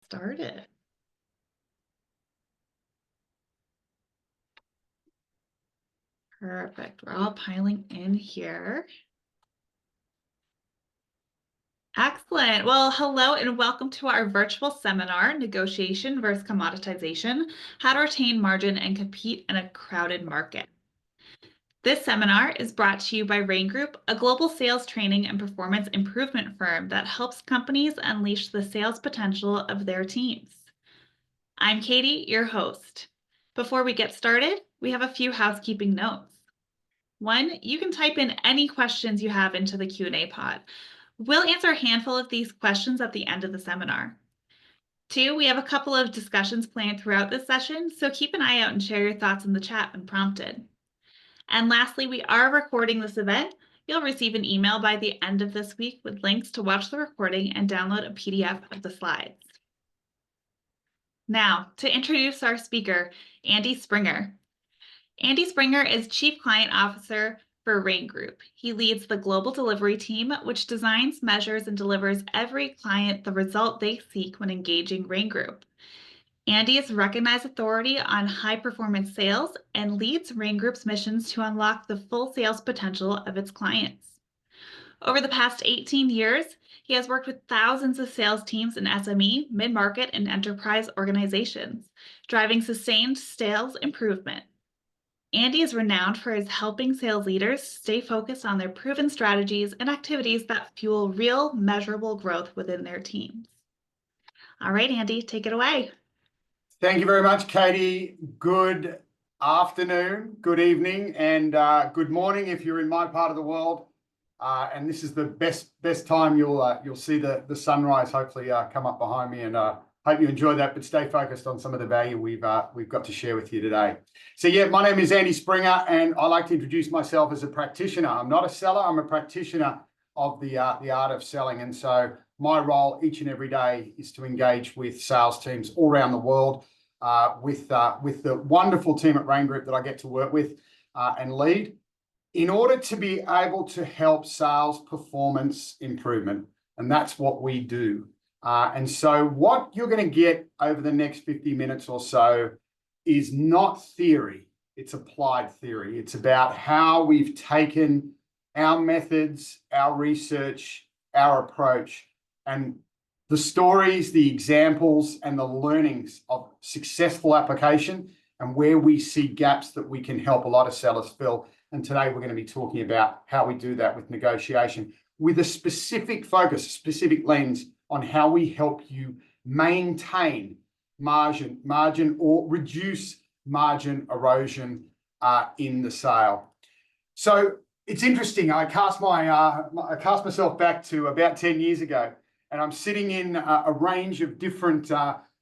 started. Perfect. We're all piling in here. Excellent. Well, hello and welcome to our virtual seminar, Negotiation versus Commoditization, How to Retain Margin and Compete in a Crowded Market. This seminar is brought to you by Rain Group, a global sales training and performance improvement firm that helps companies unleash the sales potential of their teams. I'm Katie, your host. Before we get started, we have a few housekeeping notes. One, you can type in any questions you have into the Q&A pod. We'll answer a handful of these questions at the end of the seminar. Two, we have a couple of discussions planned throughout this session, so keep an eye out and share your thoughts in the chat when prompted. And lastly, we are recording this event. You'll receive an email by the end of this week with links to watch the recording and download a PDF of the slides. Now, to introduce our speaker, Andy Springer. Andy Springer is Chief Client Officer for Rain Group. He leads the global delivery team, which designs, measures, and delivers every client the result they seek when engaging Rain Group. Andy is a recognized authority on high-performance sales and leads Rain Group's missions to unlock the full sales potential of its clients. Over the past 18 years, he has worked with thousands of sales teams in SME, mid-market, and enterprise organizations, driving sustained sales improvement. Andy is renowned for his helping sales leaders stay focused on their proven strategies and activities that fuel real, measurable growth within their teams. All right, Andy, take it away. Thank you very much, Katie. Good afternoon, good evening, and good morning if you're in my part of the world. And this is the best time you'll see the sunrise hopefully come up behind me, and hope you enjoy that, but stay focused on some of the value we've got to share with you today. So yeah, my name is Andy Springer, and I like to introduce myself as a practitioner. I'm not a seller, I'm a practitioner of the art of selling. And so my role each and every day is to engage with sales teams all around the world, with the wonderful team at Rain Group that I get to work with and lead, in order to be able to help sales performance improvement. And that's what we do. And so what you're going to get over the next 50 minutes or so is not theory, it's applied theory. It's about how we've taken our methods, our research, our approach, and the stories, the examples, and the learnings of successful application, and where we see gaps that we can help a lot of sellers fill. And today we're going to be talking about how we do that with negotiation, with a specific focus, a specific lens on how we help you maintain margin or reduce margin erosion in the sale. So it's interesting. I cast myself back to about 10 years ago, and I'm sitting in a range of different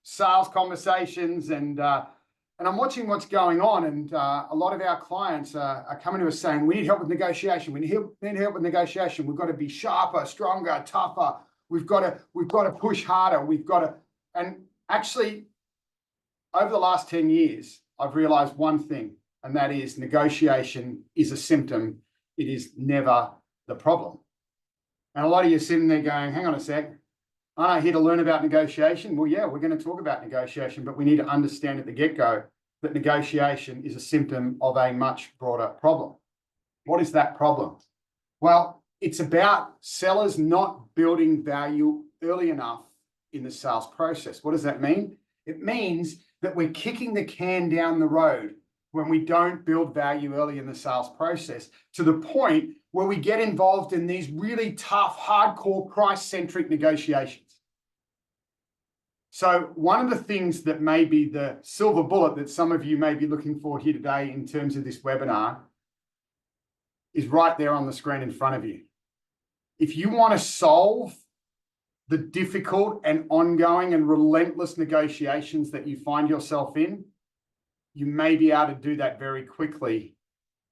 sales conversations, and I'm watching what's going on. And a lot of our clients are coming to us saying, we need help with negotiation. We need help with negotiation. We've got to be sharper, stronger, tougher. We've got to push harder. And actually, over the last 10 years, I've realized one thing, and that is negotiation is a symptom. It is never the problem. And a lot of you are sitting there going, hang on a sec, aren't I here to learn about negotiation? Well, yeah, we're going to talk about negotiation, but we need to understand at the get-go that negotiation is a symptom of a much broader problem. What is that problem? Well, it's about sellers not building value early enough in the sales process. What does that mean? It means that we're kicking the can down the road when we don't build value early in the sales process, to the point where we get involved in these really tough, hardcore, price-centric negotiations. So one of the things that may be the silver bullet that some of you may be looking for here today in terms of this webinar is right there on the screen in front of you. If you want to solve the difficult and ongoing and relentless negotiations that you find yourself in, you may be able to do that very quickly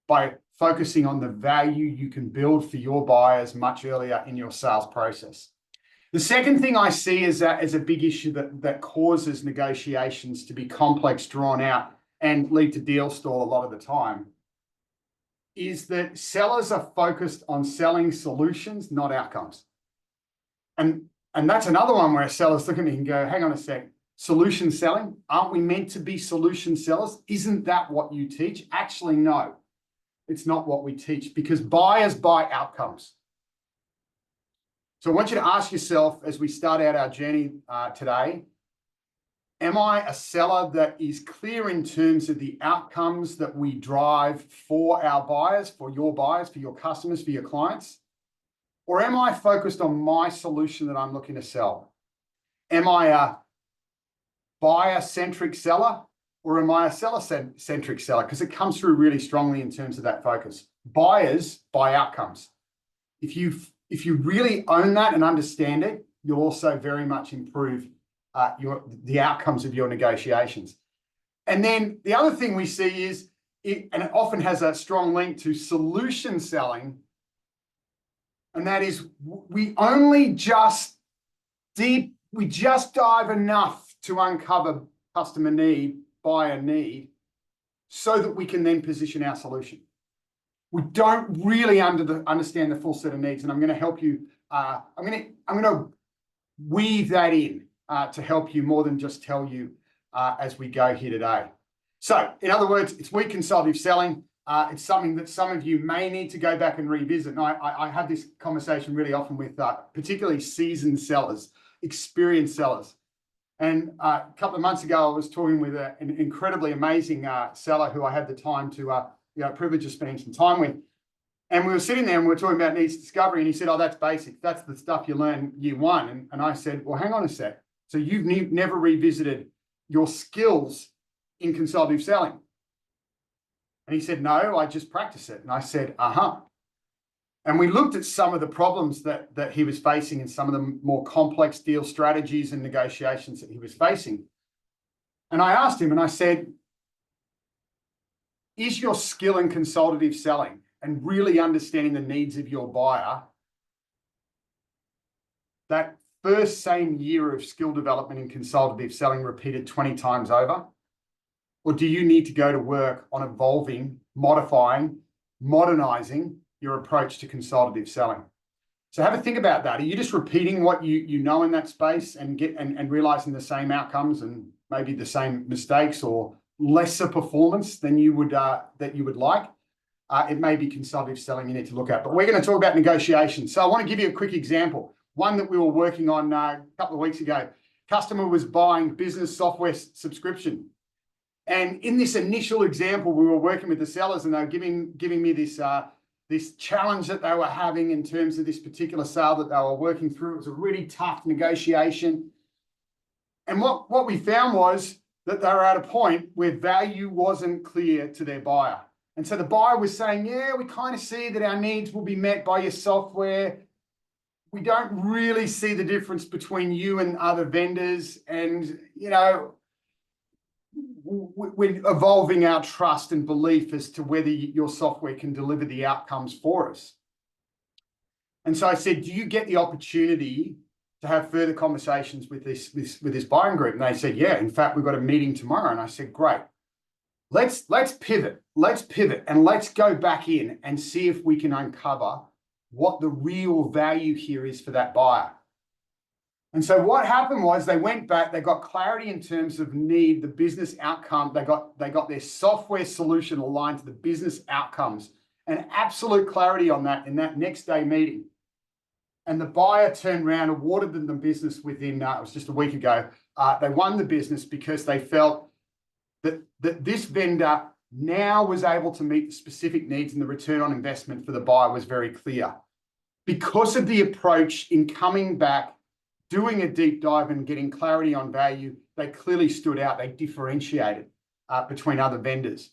by focusing on the value you can build for your buyers much earlier in your sales process. The second thing I see as a big issue that causes negotiations to be complex, drawn out, and lead to deal stall a lot of the time is that sellers are focused on selling solutions, not outcomes. And And that's another one where a seller's looking at me and go, hang on a sec, solution selling? Aren't we meant to be solution sellers? Isn't that what you teach? Actually, no, it's not what we teach, because buyers buy outcomes. So I want you to ask yourself as we start out our journey today, am I a seller that is clear in terms of the outcomes that we drive for our buyers, for your customers, for your clients? Or am I focused on my solution that I'm looking to sell? Am I a buyer-centric seller, or am I a seller-centric seller? Because it comes through really strongly in terms of that focus. Buyers buy outcomes. If you really own that and understand it, you'll also very much improve the outcomes of your negotiations. And then the other thing we see is, and it often has a strong link to solution selling, and that is we just dive enough to uncover customer need, buyer need, so that we can then position our solution. We don't really understand the full set of needs, and I'm going to help you. I'm going to weave that in to help you more than just tell you as we go here today. So, in other words, it's weak consultative selling. It's something that some of you may need to go back and revisit. And I have this conversation really often with particularly seasoned sellers, experienced sellers. And a couple of months ago, I was talking with an incredibly amazing seller who I had the time to, privilege of spending some time with. And we were sitting there and we were talking about needs discovery. And he said, oh, that's basic. That's the stuff you learn year one. And I said, well, hang on a sec. So you've never revisited your skills in consultative selling? And he said, no, I just practice it. And I said, uh-huh. And we looked at some of the problems that he was facing and some of the more complex deal strategies and negotiations that he was facing. And I asked him and I said, is your skill in consultative selling and really understanding the needs of your buyer that first same year of skill development in consultative selling repeated 20 times over? Or do you need to go to work on evolving, modifying, modernizing your approach to consultative selling? So have a think about that. Are you just repeating what you know in that space and realizing the same outcomes and maybe the same mistakes or lesser performance than you would like? It may be consultative selling you need to look at. But we're going to talk about negotiation. So I want to give you a quick example. One that we were working on a couple of weeks ago. Customer was buying business software subscription. And in this initial example, we were working with the sellers and they were giving me this challenge that they were having in terms of this particular sale that they were working through. It was a really tough negotiation. And what we found was that they were at a point where value wasn't clear to their buyer. And so the buyer was saying, yeah, we kind of see that our needs will be met by your software. We don't really see the difference between you and other vendors. And, we're evolving our trust and belief as to whether your software can deliver the outcomes for us. And so I said, do you get the opportunity to have further conversations with this buying group? And they said, yeah, in fact, we've got a meeting tomorrow. And I said, great, let's pivot and let's go back in and see if we can uncover what the real value here is for that buyer. And so what happened was they went back, they got clarity in terms of need, the business outcome. They got their software solution aligned to the business outcomes and absolute clarity on that in that next day meeting. And the buyer turned around, awarded them the business within, it was just a week ago. They won the business because they felt that this vendor now was able to meet the specific needs and the return on investment for the buyer was very clear. Because of the approach in coming back, doing a deep dive and getting clarity on value, they clearly stood out. They differentiated between other vendors.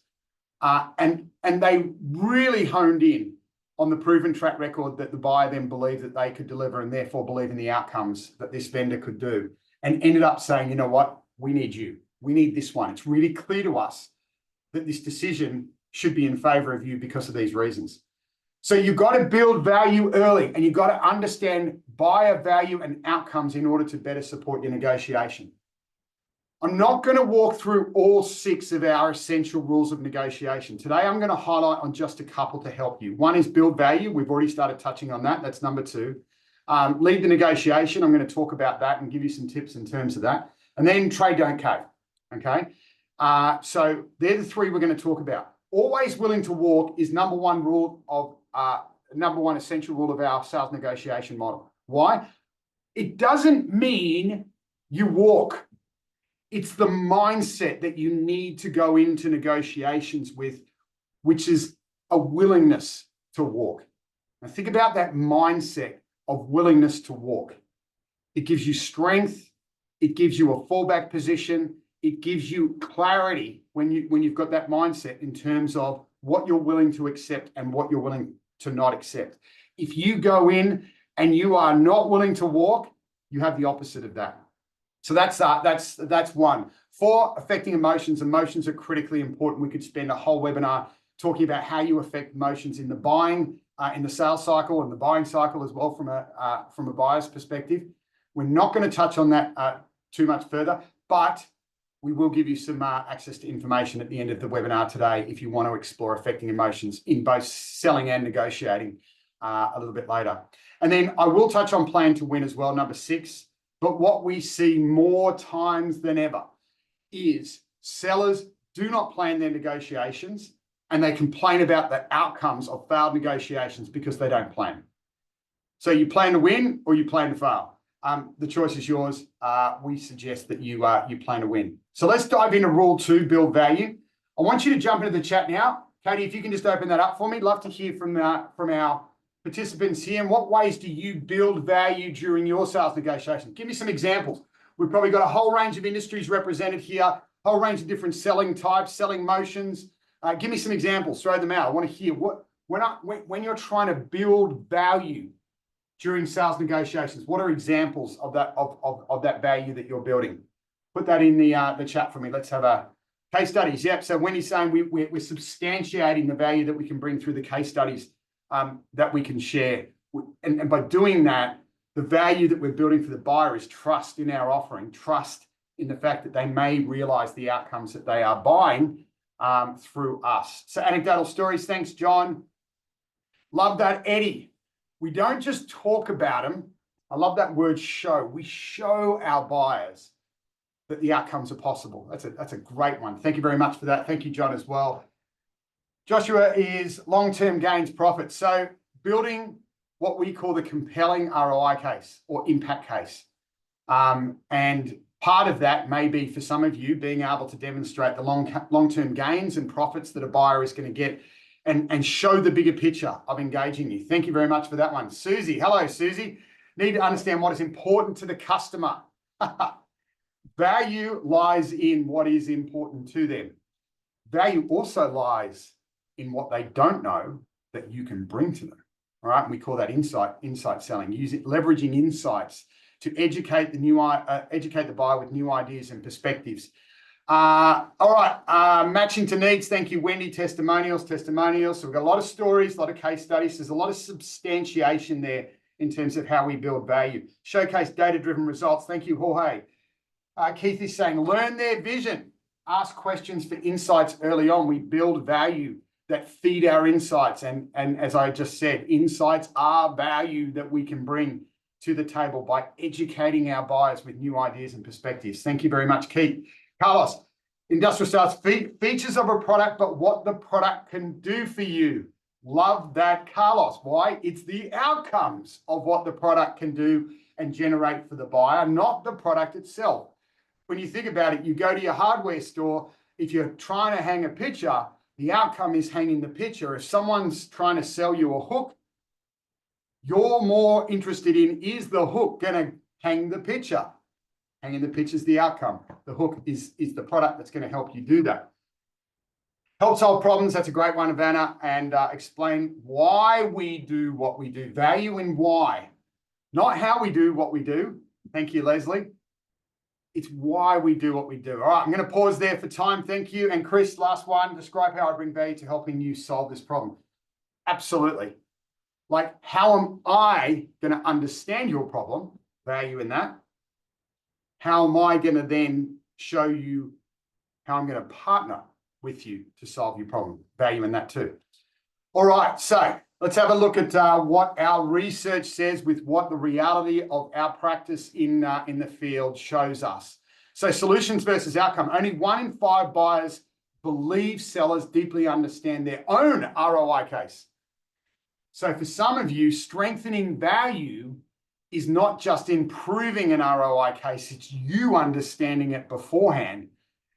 And they really honed in on the proven track record that the buyer then believed that they could deliver and therefore believe in the outcomes that this vendor could do, and ended up saying, you know what, we need you. We need this one. It's really clear to us that this decision should be in favor of you because of these reasons. So you've got to build value early and you've got to understand buyer value and outcomes in order to better support your negotiation. I'm not going to walk through all 6 of our essential rules of negotiation. Today, I'm going to highlight on just a couple to help you. One is build value. We've already started touching on that. That's number 2. Lead the negotiation. I'm going to talk about that and give you some tips in terms of that. And then trade, don't cave. Okay. So they're the three we're going to talk about. Always willing to walk is number one essential rule of our sales negotiation model. Why? It doesn't mean you walk. It's the mindset that you need to go into negotiations with, which is a willingness to walk. Now think about that mindset of willingness to walk. It gives you strength. It gives you a fallback position. It gives you clarity when you've got that mindset in terms of what you're willing to accept and what you're willing to not accept. If you go in and you are not willing to walk, you have the opposite of that. So that's one. For affecting emotions, emotions are critically important. We could spend a whole webinar talking about how you affect emotions in the buying, in the sales cycle and the buying cycle as well from a buyer's perspective. We're not going to touch on that too much further, but we will give you some access to information at the end of the webinar today if you want to explore affecting emotions in both selling and negotiating a little bit later. And then I will touch on plan to win as well, number 6. But what we see more times than ever is sellers do not plan their negotiations and they complain about the outcomes of failed negotiations because they don't plan. So you plan to win or you plan to fail. The choice is yours. We suggest that you plan to win. So let's dive into rule 2, build value. I want you to jump into the chat now. Katie, if you can just open that up for me. Love to hear from our participants here. In what ways do you build value during your sales negotiations? Give me some examples. We've probably got a whole range of industries represented here, a whole range of different selling types, selling motions. Give me some examples. Throw them out. I want to hear when you're trying to build value during sales negotiations, what are examples of that value that you're building? Put that in the chat for me. Let's have a case studies. Yep. So when he's saying we're substantiating the value that we can bring through the case studies that we can share. And by doing that, the value that we're building for the buyer is trust in our offering, trust in the fact that they may realize the outcomes that they are buying through us. So anecdotal stories. Thanks, John. Love that, Eddie. We don't just talk about them. I love that word show. We show our buyers that the outcomes are possible. That's a great one. Thank you very much for that. Thank you, John, as well. Joshua is long-term gains profit. So building what we call the compelling ROI case or impact case. And part of that may be for some of you being able to demonstrate the long-term gains and profits that a buyer is going to get and show the bigger picture of engaging you. Thank you very much for that one. Susie, hello, Susie. Need to understand what is important to the customer. Value lies in what is important to them. Value also lies in what they don't know that you can bring to them. All right, and we call that insight selling. Leveraging insights to educate the buyer with new ideas and perspectives. All right, matching to needs. Thank you, Wendy. Testimonials. So we've got a lot of stories, a lot of case studies. There's a lot of substantiation there in terms of how we build value. Showcase data-driven results. Thank you, Jorge. Keith is saying, learn their vision. Ask questions for insights early on. We build value that feed our insights. And as I just said, insights are value that we can bring to the table by educating our buyers with new ideas and perspectives. Thank you very much, Keith. Carlos, industrial sales, features of a product, but what the product can do for you. Love that, Carlos. Why? It's the outcomes of what the product can do and generate for the buyer, not the product itself. When you think about it, you go to your hardware store, if you're trying to hang a picture, the outcome is hanging the picture. If someone's trying to sell you a hook, you're more interested in, is the hook going to hang the picture? Hanging the picture is the outcome. The hook is the product that's going to help you do that. Help solve problems. That's a great one, Ivana. And explain why we do what we do. Value in why. Not how we do what we do. Thank you, Leslie. It's why we do what we do. All right, I'm going to pause there for time. Thank you. And Chris, last one. Describe how I bring value to helping you solve this problem. Absolutely. Like, how am I going to understand your problem? Value in that. How am I going to then show you how I'm going to partner with you to solve your problem? Value in that too. All right, so Let's have a look at what our research says with what the reality of our practice in the field shows us. So solutions versus outcome. Only 1 in 5 buyers believe sellers deeply understand their own ROI case. So for some of you, strengthening value is not just improving an ROI case, it's you understanding it beforehand.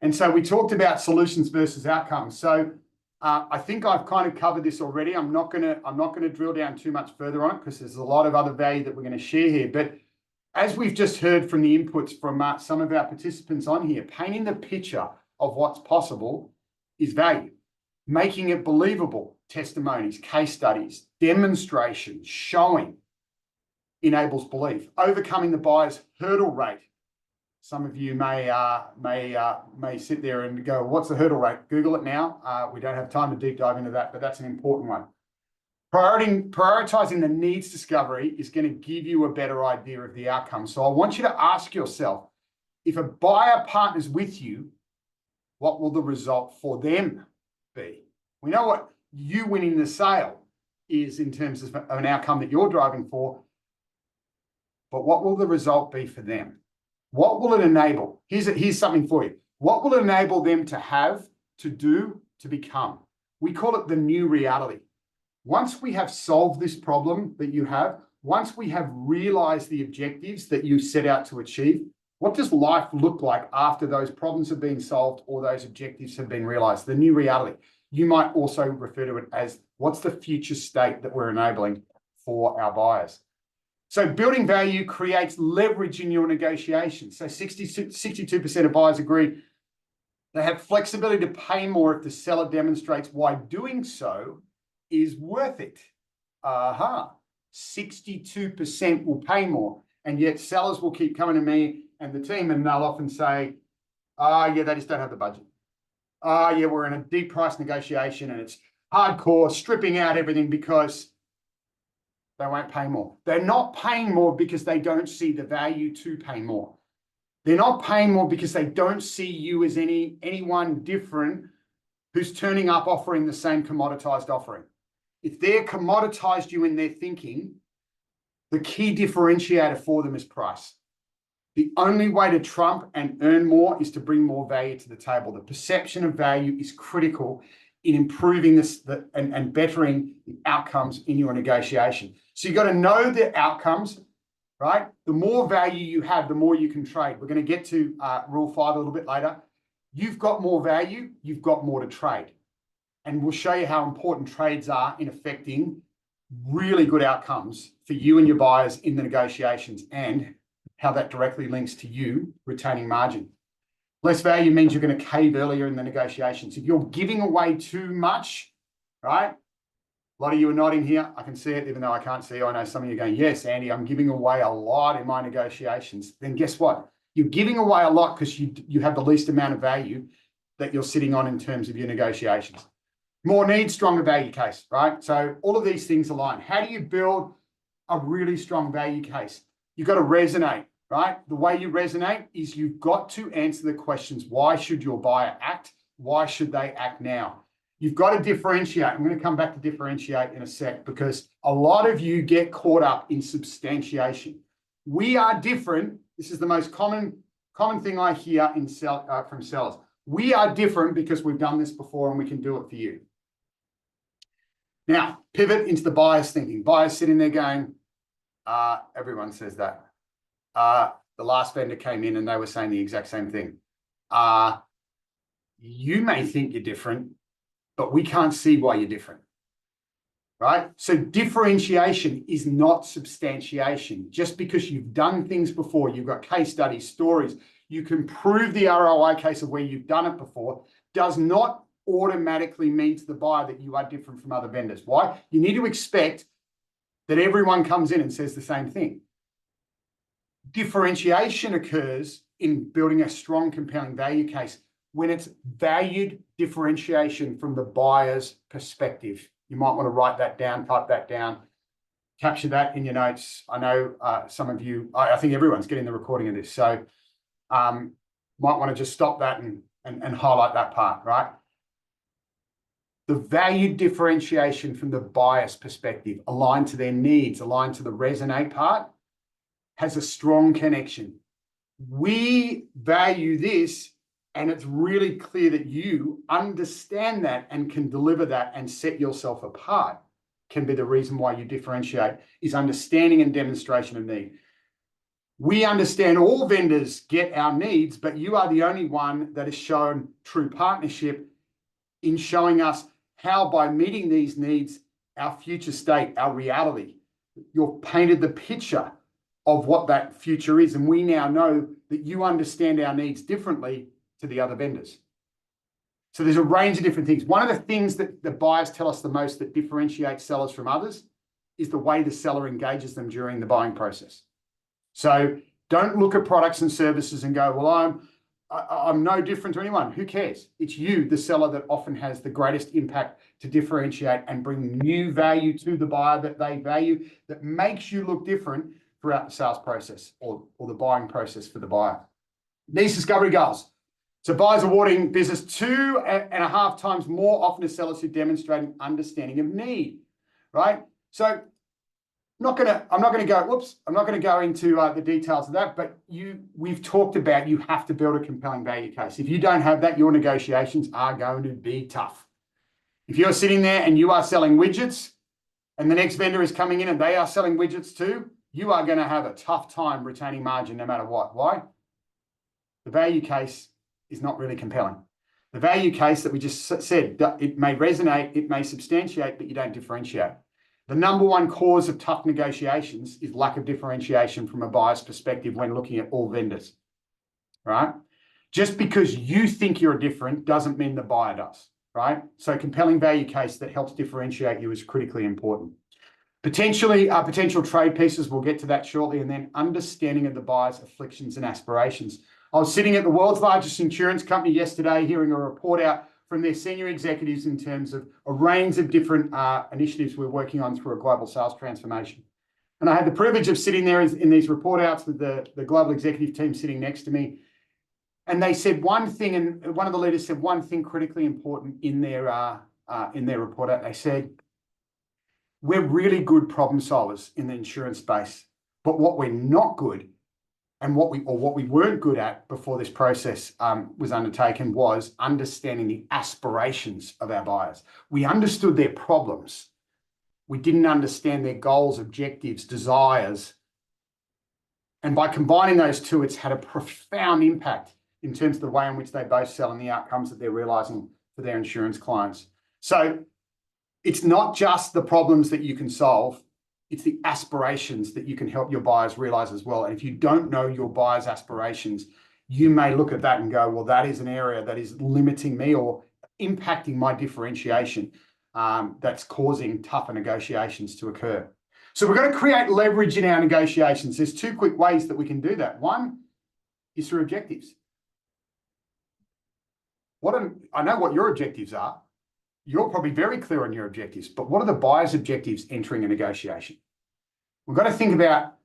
And so we talked about solutions versus outcomes. So I think I've kind of covered this already. I'm not gonna drill down too much further on it because there's a lot of other value that we're going to share here. But as we've just heard from the inputs from some of our participants on here, painting the picture of what's possible is value. Making it believable, testimonies, case studies, demonstrations, showing enables belief. Overcoming the buyer's hurdle rate. Some of you may sit there and go, what's the hurdle rate? Google it now. We don't have time to deep dive into that, but that's an important one. Prioritizing the needs discovery is going to give you a better idea of the outcome. So I want you to ask yourself, if a buyer partners with you, what will the result for them be? We know what you winning the sale is in terms of an outcome that you're driving for, but what will the result be for them? What will it enable? Here's something for you. What will it enable them to have, to do, to become? We call it the new reality. Once we have solved this problem that you have, once we have realized the objectives that you set out to achieve, what does life look like after those problems have been solved or those objectives have been realized? The new reality. You might also refer to it as what's the future state that we're enabling for our buyers. So building value creates leverage in your negotiations. So 62% of buyers agree they have flexibility to pay more if the seller demonstrates why doing so is worth it. 62% will pay more, and yet sellers will keep coming to me and the team, and they'll often say, yeah, they just don't have the budget. Yeah, we're in a deep price negotiation and it's hardcore, stripping out everything because they won't pay more. They're not paying more because they don't see the value to pay more. They're not paying more because they don't see you as anyone different who's turning up offering the same commoditized offering. If they're commoditized you in their thinking, the key differentiator for them is price. The only way to trump and earn more is to bring more value to the table. The perception of value is critical in improving this and bettering the outcomes in your negotiation. So you've got to know the outcomes, right? The more value you have, the more you can trade. We're going to get to rule 5 a little bit later. You've got more value, you've got more to trade. And we'll show you how important trades are in affecting really good outcomes for you and your buyers in the negotiations, and how that directly links to you retaining margin. Less value means you're going to cave earlier in the negotiations. If you're giving away too much, right? A lot of you are nodding here. I can see it, even though I can't see you. I know some of you are going, yes, Andy, I'm giving away a lot in my negotiations. Then guess what? You're giving away a lot because you have the least amount of value that you're sitting on in terms of your negotiations. More need, stronger value case, right? So all of these things align. How do you build a really strong value case? You've got to resonate, right? The way you resonate is you've got to answer the questions. Why should your buyer act? Why should they act now? You've got to differentiate. I'm going to come back to differentiate in a sec, because a lot of you get caught up in substantiation. We are different. This is the most common thing I hear from sellers. We are different because we've done this before and we can do it for you. Now, pivot into the buyer's thinking. Buyers sitting there going, everyone says that. The last vendor came in and they were saying the exact same thing. You may think you're different, but we can't see why you're different, right? So differentiation is not substantiation. Just because you've done things before, you've got case studies, stories, you can prove the ROI case of where you've done it before, does not automatically mean to the buyer that you are different from other vendors. Why? You need to expect that everyone comes in and says the same thing. Differentiation occurs in building a strong, compelling value case when it's valued differentiation from the buyer's perspective. You might want to write that down, type that down, capture that in your notes. I know some of you, I think everyone's getting the recording of this, so might want to just stop that and highlight that part, right? The value differentiation from the buyer's perspective, aligned to their needs, aligned to the resonate part, has a strong connection. We value this, and it's really clear that you understand that and can deliver that and set yourself apart. Can be the reason why you differentiate, is understanding and demonstration of need. We understand all vendors get our needs, but you are the only one that has shown true partnership in showing us how, by meeting these needs, our future state, our reality, you've painted the picture of what that future is. And we now know that you understand our needs differently to the other vendors. So there's a range of different things. One of the things that the buyers tell us the most that differentiates sellers from others is the way the seller engages them during the buying process. So don't look at products and services and go, well, I'm no different to anyone. Who cares? It's you, the seller, that often has the greatest impact to differentiate and bring new value to the buyer that they value, that makes you look different throughout the sales process or the buying process for the buyer. These discovery goals. So buyers awarding business 2.5 times more often to sellers who demonstrate an understanding of need, right? So I'm not going to go into the details of that, but we've talked about you have to build a compelling value case. If you don't have that, your negotiations are going to be tough. If you're sitting there and you are selling widgets and the next vendor is coming in and they are selling widgets too, you are going to have a tough time retaining margin no matter what. Why? The value case is not really compelling. The value case that we just said, it may resonate, it may substantiate, but you don't differentiate. The number one cause of tough negotiations is lack of differentiation from a buyer's perspective when looking at all vendors, right? Just because you think you're different doesn't mean the buyer does, right? So compelling value case that helps differentiate you is critically important. Potential trade pieces, we'll get to that shortly, and then understanding of the buyer's afflictions and aspirations. I was sitting at the world's largest insurance company yesterday, hearing a report out from their senior executives in terms of a range of different initiatives we're working on through a global sales transformation. And I had the privilege of sitting there in these report outs with the global executive team sitting next to me. And they said one thing, and one of the leaders said one thing critically important in their report out. They said, we're really good problem solvers in the insurance space, but what we're not good and what we weren't good at before this process was undertaken was understanding the aspirations of our buyers. We understood their problems. We didn't understand their goals, objectives, desires. And by combining those two, it's had a profound impact in terms of the way in which they both sell and the outcomes that they're realizing for their insurance clients. So it's not just the problems that you can solve, it's the aspirations that you can help your buyers realize as well. And if you don't know your buyers' aspirations, you may look at that and go, well, that is an area that is limiting me or impacting my differentiation, that's causing tougher negotiations to occur. So we're going to create leverage in our negotiations. There's two quick ways that we can do that. One is through objectives. I know what your objectives are. You're probably very clear on your objectives, but what are the buyer's objectives entering a negotiation? We've got to think about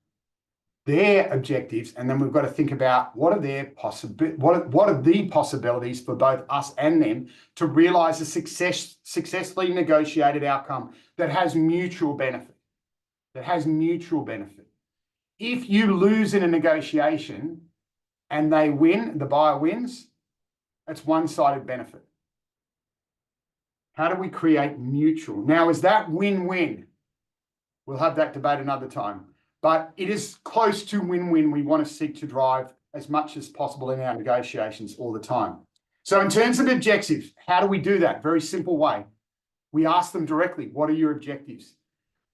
their objectives, and then we've got to think about what are the possibilities for both us and them to realize a successfully negotiated outcome that has mutual benefit. If you lose in a negotiation and they win, the buyer wins, that's one-sided benefit. How do we create mutual? Now, is that win-win? We'll have that debate another time. But it is close to win-win. We want to seek to drive as much as possible in our negotiations all the time. So in terms of objectives, how do we do that? Very simple way. We ask them directly, what are your objectives?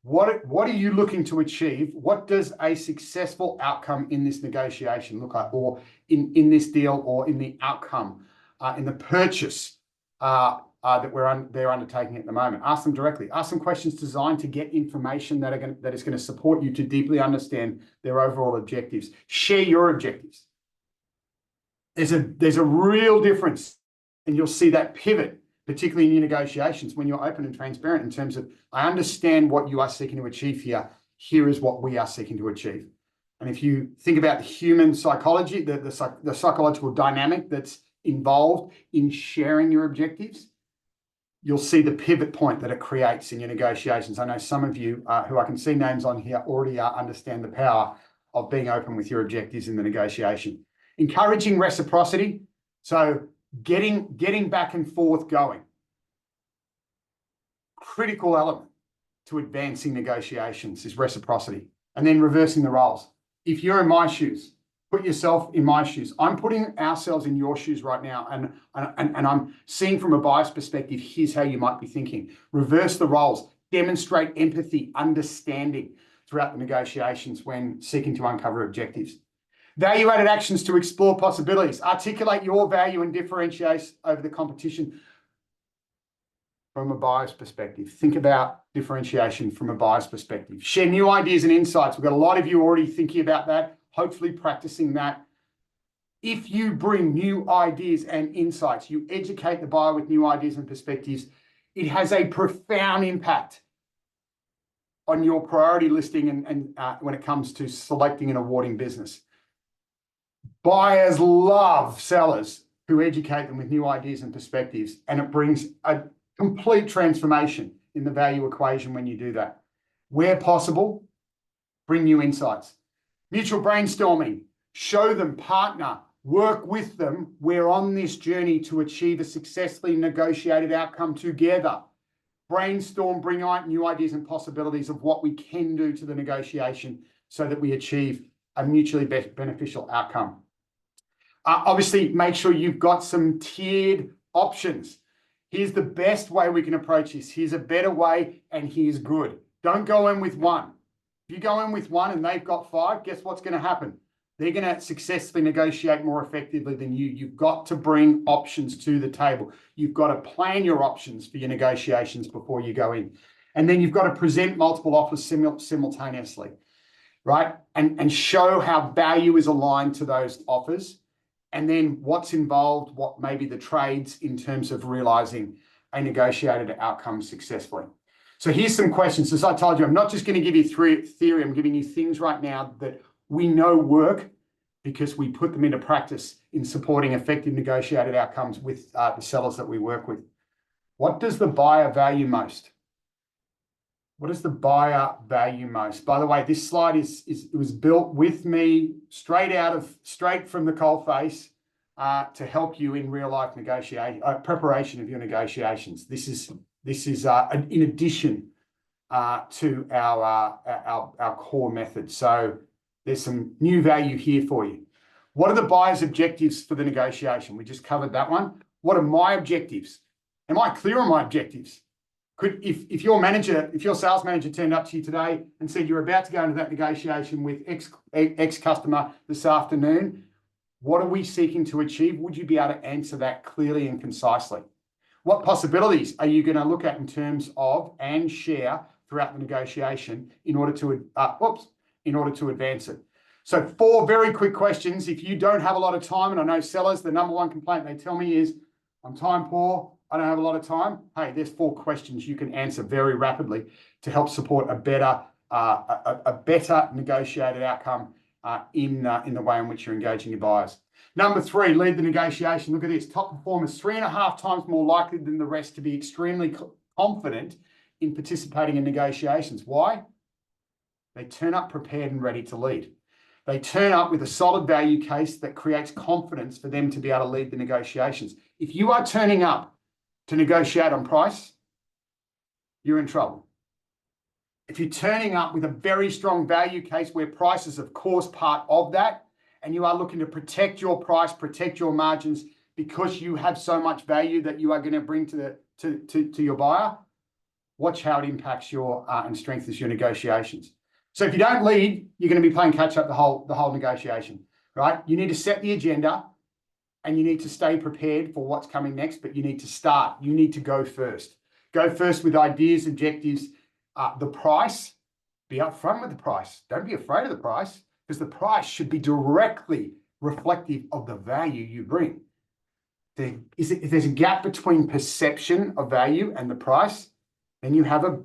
What are you looking to achieve? What does a successful outcome in this negotiation look like, or in this deal, or in the outcome, in the purchase that they're undertaking at the moment? Ask them directly. Ask them questions designed to get information that is going to support you to deeply understand their overall objectives. Share your objectives. There's a real difference, and you'll see that pivot, particularly in your negotiations, when you're open and transparent in terms of, I understand what you are seeking to achieve here. Here is what we are seeking to achieve. And if you think about the human psychology, the psychological dynamic that's involved in sharing your objectives, you'll see the pivot point that it creates in your negotiations. I know some of you who I can see names on here already understand the power of being open with your objectives in the negotiation. Encouraging reciprocity, so getting back and forth going. Critical element to advancing negotiations is reciprocity. And then reversing the roles. If you're in my shoes, put yourself in my shoes. I'm putting ourselves in your shoes right now, and I'm seeing from a buyer's perspective, here's how you might be thinking. Reverse the roles, demonstrate empathy, understanding throughout the negotiations when seeking to uncover objectives. Value-added actions to explore possibilities. Articulate your value and differentiate over the competition from a buyer's perspective. Think about differentiation from a buyer's perspective. Share new ideas and insights. We've got a lot of you already thinking about that, hopefully practicing that. If you bring new ideas and insights, you educate the buyer with new ideas and perspectives, it has a profound impact on your priority listing and when it comes to selecting and awarding business. Buyers love sellers who educate them with new ideas and perspectives, and it brings a complete transformation in the value equation when you do that. Where possible, bring new insights. Mutual brainstorming, show them, partner, work with them. We're on this journey to achieve a successfully negotiated outcome together. Brainstorm, bring out new ideas and possibilities of what we can do to the negotiation so that we achieve a mutually beneficial outcome. Obviously, make sure you've got some tiered options. Here's the best way we can approach this. Here's a better way, and here's good. Don't go in with one. If you go in with one and they've got five, guess what's going to happen? They're going to successfully negotiate more effectively than you. You've got to bring options to the table. You've got to plan your options for your negotiations before you go in. And then you've got to present multiple offers simultaneously, right? And show how value is aligned to those offers. And then what's involved, what may be the trades in terms of realizing a negotiated outcome successfully. So here's some questions. As I told you, I'm not just going to give you theory. I'm giving you things right now that we know work because we put them into practice in supporting effective negotiated outcomes with the sellers that we work with. What does the buyer value most? What does the buyer value most? By the way, this slide it was built with me straight from the coalface to help you in real life preparation of your negotiations. This is in addition to our core method. So there's some new value here for you. What are the buyer's objectives for the negotiation? We just covered that one. What are my objectives? Am I clear on my objectives? If your sales manager turned up to you today and said you're about to go into that negotiation with X customer this afternoon, what are we seeking to achieve? Would you be able to answer that clearly and concisely? What possibilities are you going to look at in terms of and share throughout the negotiation in order to advance it? So 4 very quick questions. If you don't have a lot of time, and I know sellers, the number one complaint they tell me is, I'm time poor, I don't have a lot of time. Hey, there's 4 questions you can answer very rapidly to help support a better negotiated outcome in the way in which you're engaging your buyers. Number 3, lead the negotiation. Look at this. Top performers 3.5 times more likely than the rest to be extremely confident in participating in negotiations. Why? They turn up prepared and ready to lead. They turn up with a solid value case that creates confidence for them to be able to lead the negotiations. If you are turning up to negotiate on price, you're in trouble. If you're turning up with a very strong value case where price is, of course, part of that, and you are looking to protect your price, protect your margins because you have so much value that you are going to bring to your buyer, watch how it impacts your and strengthens your negotiations. So if you don't lead, you're going to be playing catch up the whole negotiation, right? You need to set the agenda and you need to stay prepared for what's coming next, but you need to start. You need to go first. Go first with ideas, objectives, the price. Be upfront with the price. Don't be afraid of the price because the price should be directly reflective of the value you bring. If there's a gap between perception of value and the price, then you have a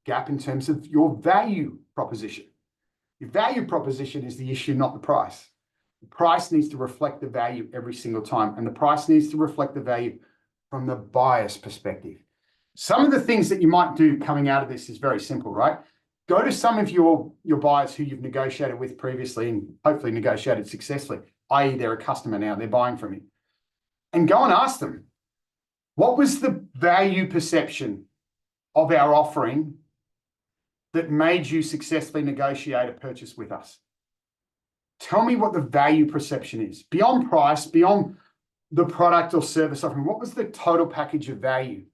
gap in terms of your value proposition. Your value proposition is the issue, not the price. The price needs to reflect the value every single time, and the price needs to reflect the value from the buyer's perspective. Some of the things that you might do coming out of this is very simple, right? Go to some of your buyers who you've negotiated with previously and hopefully negotiated successfully, i.e. they're a customer now, they're buying from you. And go and ask them, what was the value perception of our offering that made you successfully negotiate a purchase with us? Tell me what the value perception is. Beyond price, beyond the product or service offering, what was the total package of value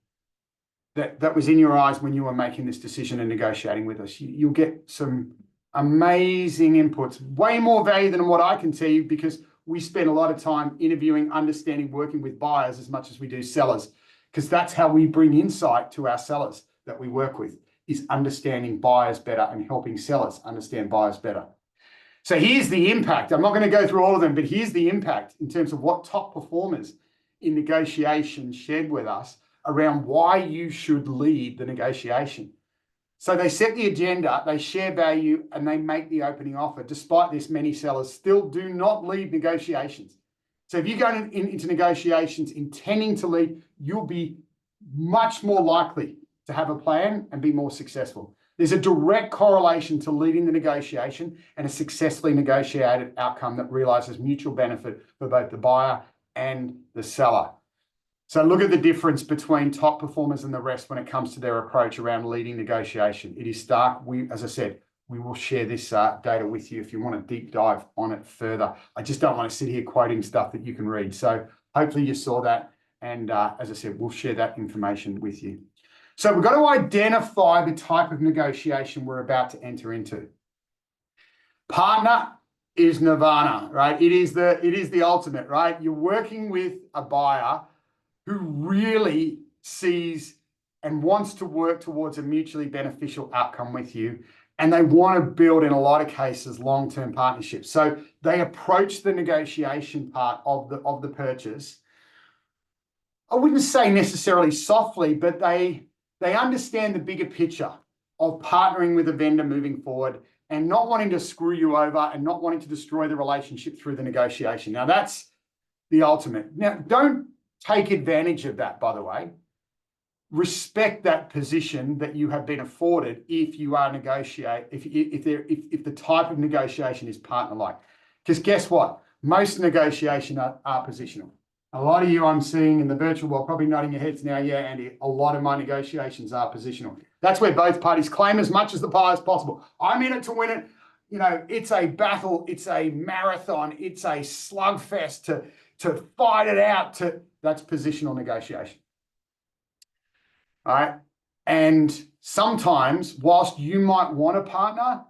that was in your eyes when you were making this decision and negotiating with us? You'll get some amazing inputs, way more value than what I can tell you, because we spend a lot of time interviewing, understanding, working with buyers as much as we do sellers, because that's how we bring insight to our sellers that we work with, is understanding buyers better and helping sellers understand buyers better. So here's the impact. I'm not going to go through all of them, but here's the impact in terms of what top performers in negotiation shared with us around why you should lead the negotiation. So they set the agenda, they share value, and they make the opening offer. Despite this, many sellers still do not lead negotiations. So if you go into negotiations intending to lead, you'll be much more likely to have a plan and be more successful. There's a direct correlation to leading the negotiation and a successfully negotiated outcome that realizes mutual benefit for both the buyer and the seller. So look at the difference between top performers and the rest when it comes to their approach around leading negotiation. It is stark. As I said, we will share this data with you if you want to deep dive on it further. I just don't want to sit here quoting stuff that you can read. So hopefully you saw that. And as I said, we'll share that information with you. So we've got to identify the type of negotiation we're about to enter into. Partner is nirvana, right? It is the ultimate, right? You're working with a buyer who really sees and wants to work towards a mutually beneficial outcome with you. And they want to build, in a lot of cases, long-term partnerships. So they approach the negotiation part of the purchase, I wouldn't say necessarily softly, but they understand the bigger picture of partnering with a vendor moving forward and not wanting to screw you over and not wanting to destroy the relationship through the negotiation. Now, that's the ultimate. Now, don't take advantage of that, by the way. Respect that position that you have been afforded if you are if the type of negotiation is partner-like. Because guess what? Most negotiation are positional. A lot of you I'm seeing in the virtual world probably nodding your heads now, yeah, Andy, a lot of my negotiations are positional. That's where both parties claim as much as the pie as possible. I'm in it to win it. You know, it's a battle, it's a marathon, it's a slugfest to fight it out. That's positional negotiation. All right. And sometimes, whilst you might want a partner,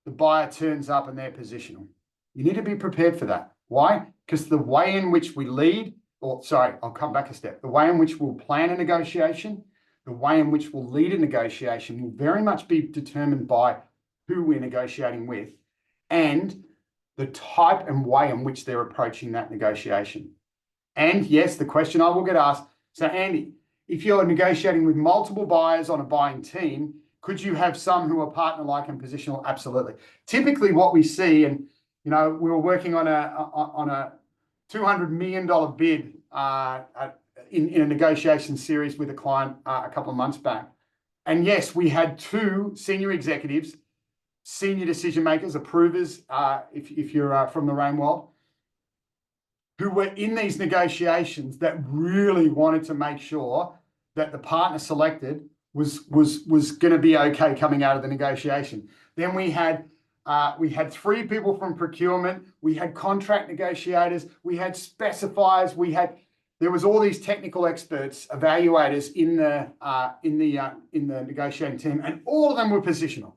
the buyer turns up and they're positional. You need to be prepared for that. Why? Because the way in which we lead, I'll come back a step. The way in which we'll plan a negotiation, the way in which we'll lead a negotiation will very much be determined by who we're negotiating with and the type and way in which they're approaching that negotiation. And yes, the question I will get asked, so Andy, if you're negotiating with multiple buyers on a buying team, could you have some who are partner-like and positional? Absolutely. Typically what we see, and you know, we were working on a $200 million bid in a negotiation series with a client a couple of months back. And yes, we had two senior executives, senior decision makers, approvers, if you're from the RAIN world, who were in these negotiations that really wanted to make sure that the partner selected was going to be okay coming out of the negotiation. Then we had three people from procurement, we had contract negotiators, we had specifiers, there was all these technical experts, evaluators in the negotiating team, and all of them were positional.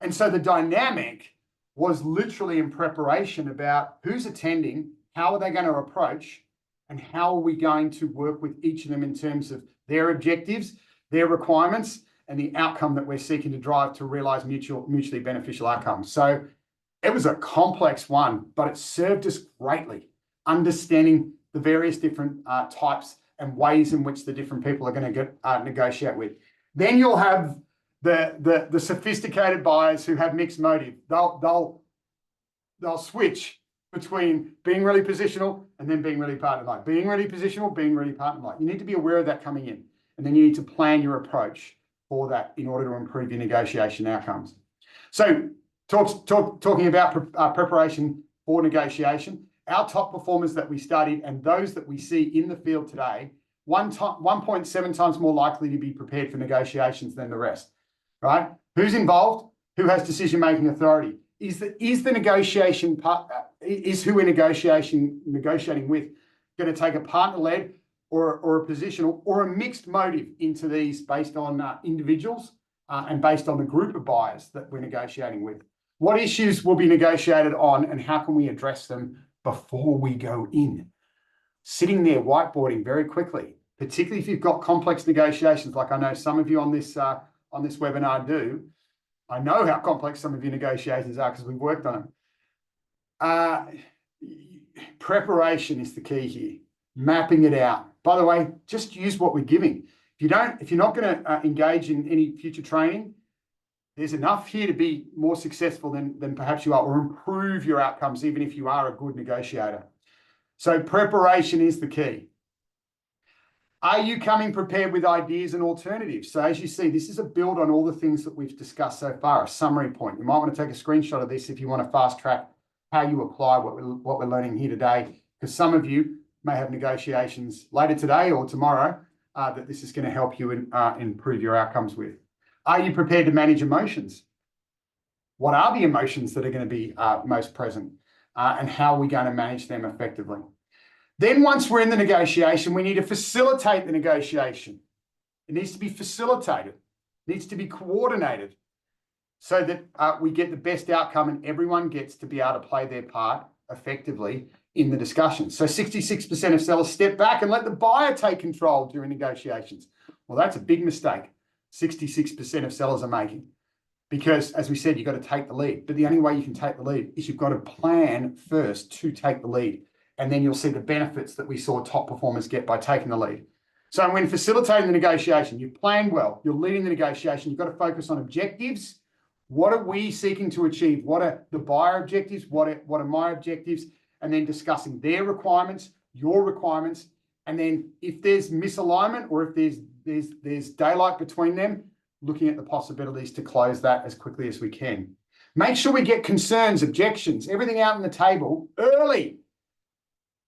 And so the dynamic was literally in preparation about who's attending, how are they going to approach, and how are we going to work with each of them in terms of their objectives, their requirements, and the outcome that we're seeking to drive to realize mutually beneficial outcomes. So it was a complex one, but it served us greatly, understanding the various different types and ways in which the different people are going to negotiate with. Then you'll have the sophisticated buyers who have mixed motive. They'll switch between being really positional and then being really partner-like. Being really positional, being really partner-like. You need to be aware of that coming in. And then you need to plan your approach for that in order to improve your negotiation outcomes. So talking about preparation for negotiation, our top performers that we studied and those that we see in the field today, 1.7 times more likely to be prepared for negotiations than the rest, right? Who's involved? Who has decision-making authority? Is the negotiation part, is who we're negotiating with going to take a partner-led or a positional or a mixed motive into these based on individuals and based on the group of buyers that we're negotiating with? What issues will be negotiated on and how can we address them before we go in? Sitting there whiteboarding very quickly, particularly if you've got complex negotiations, like I know some of you on this webinar do. I know how complex some of your negotiations are because we've worked on them. Preparation is the key here. Mapping it out. By the way, just use what we're giving. If you're not going to engage in any future training, there's enough here to be more successful than perhaps you are, or improve your outcomes, even if you are a good negotiator. So preparation is the key. Are you coming prepared with ideas and alternatives? So as you see, this is a build on all the things that we've discussed so far, a summary point. You might want to take a screenshot of this if you want to fast track how you apply what we're learning here today, because some of you may have negotiations later today or tomorrow that this is going to help you improve your outcomes with. Are you prepared to manage emotions? What are the emotions that are going to be most present and how are we going to manage them effectively? Then once we're in the negotiation, we need to facilitate the negotiation. It needs to be facilitated. It needs to be coordinated so that we get the best outcome and everyone gets to be able to play their part effectively in the discussion. So 66% of sellers step back and let the buyer take control during negotiations. Well, that's a big mistake 66% of sellers are making, because as we said, you've got to take the lead. But the only way you can take the lead is you've got to plan first to take the lead. And then you'll see the benefits that we saw top performers get by taking the lead. So when facilitating the negotiation, you plan well, you're leading the negotiation, you've got to focus on objectives. What are we seeking to achieve? What are the buyer objectives? What are my objectives? And then discussing their requirements, your requirements. And then if there's misalignment or if there's daylight between them, looking at the possibilities to close that as quickly as we can. Make sure we get concerns, objections, everything out on the table early.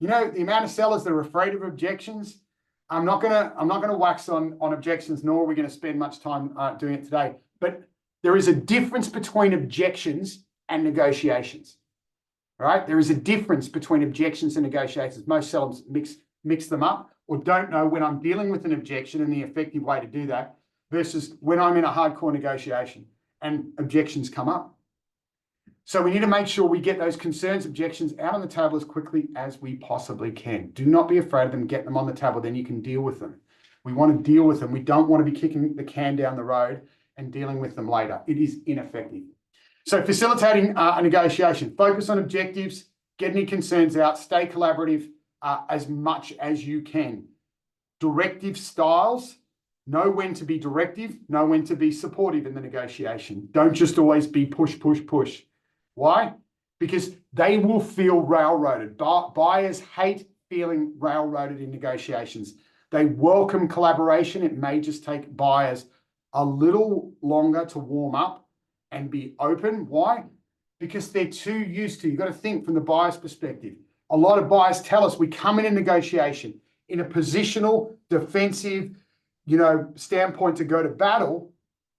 You know, the amount of sellers that are afraid of objections, I'm not gonna wax on objections, nor are we going to spend much time doing it today. But there is a difference between objections and negotiations. Right? There is a difference between objections and negotiations. Most sellers mix them up or don't know when I'm dealing with an objection and the effective way to do that versus when I'm in a hardcore negotiation and objections come up. So we need to make sure we get those concerns, objections out on the table as quickly as we possibly can. Do not be afraid of them. Get them on the table, then you can deal with them. We want to deal with them. We don't want to be kicking the can down the road and dealing with them later. It is ineffective. So facilitating a negotiation, focus on objectives, get any concerns out, stay collaborative as much as you can. Directive styles, know when to be directive, know when to be supportive in the negotiation. Don't just always be push, push, push. Why? Because they will feel railroaded. Buyers hate feeling railroaded in negotiations. They welcome collaboration. It may just take buyers a little longer to warm up and be open. Why? Because they're too used to. You've got to think from the buyer's perspective. A lot of buyers tell us we come in a negotiation in a positional, defensive, standpoint to go to battle.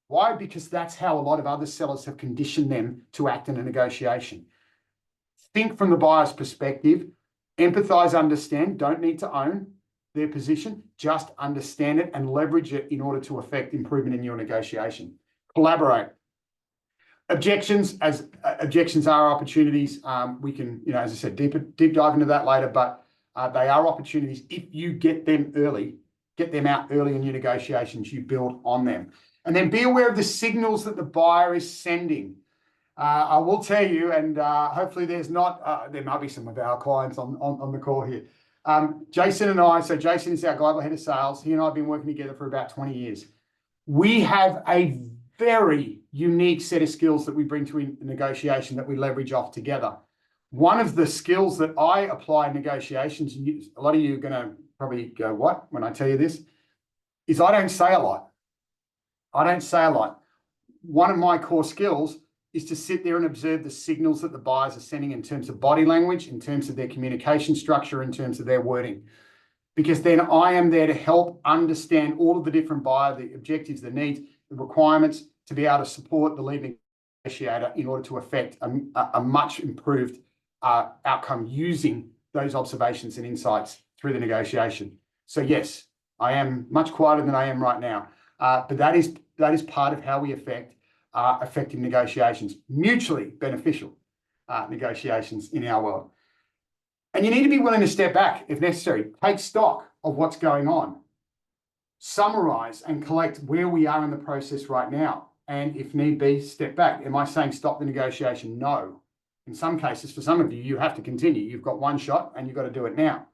Why? Because that's how a lot of other sellers have conditioned them to act in a negotiation. Think from the buyer's perspective, empathize, understand, don't need to own their position, just understand it and leverage it in order to affect improvement in your negotiation. Collaborate. Objections are opportunities. We can, as I said, deep dive into that later, but they are opportunities. If you get them out early in your negotiations, you build on them. And then be aware of the signals that the buyer is sending. I will tell you, and hopefully there might be some of our clients on the call here. Jason and I, so Jason is our global head of sales. He and I have been working together for about 20 years. We have a very unique set of skills that we bring to a negotiation that we leverage off together. One of the skills that I apply in negotiations, a lot of you are going to probably go, what, when I tell you this, is I don't say a lot. I don't say a lot. One of my core skills is to sit there and observe the signals that the buyers are sending in terms of body language, in terms of their communication structure, in terms of their wording. Because then I am there to help understand all of the different buyer, the objectives, the needs, the requirements, to be able to support the lead negotiator in order to affect a much improved outcome using those observations and insights through the negotiation. So yes, I am much quieter than I am right now, but that is part of how we affect effective negotiations, mutually beneficial negotiations in our world. And you need to be willing to step back if necessary, take stock of what's going on, summarize and collect where we are in the process right now. And if need be, step back. Am I saying stop the negotiation? No. In some cases, for some of you, you have to continue. You've got one shot and you've got to do it now.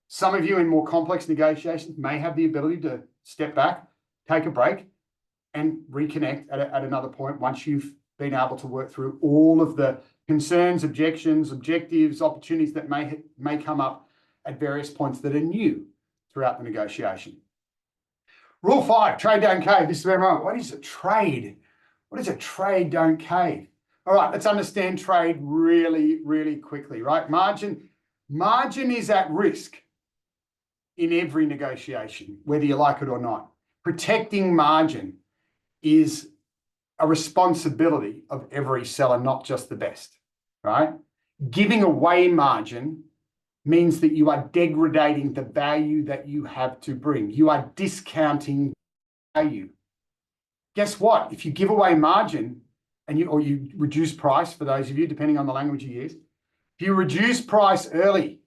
Some of you in more complex negotiations may have the ability to step back, take a break, and reconnect at another point once you've been able to work through all of the concerns, objections, objectives, opportunities that may come up at various points that are new throughout the negotiation. Rule 5, trade, don't cave. This is where I'm at. What is a trade? What is a trade, don't cave? All right, let's understand trade really, really quickly, right? Margin is at risk in every negotiation, whether you like it or not. Protecting margin is a responsibility of every seller, not just the best, right? Giving away margin means that you are degrading the value that you have to bring. You are discounting value. Guess what? If you give away margin or you reduce price, for those of you, depending on the language you use, if you reduce price early,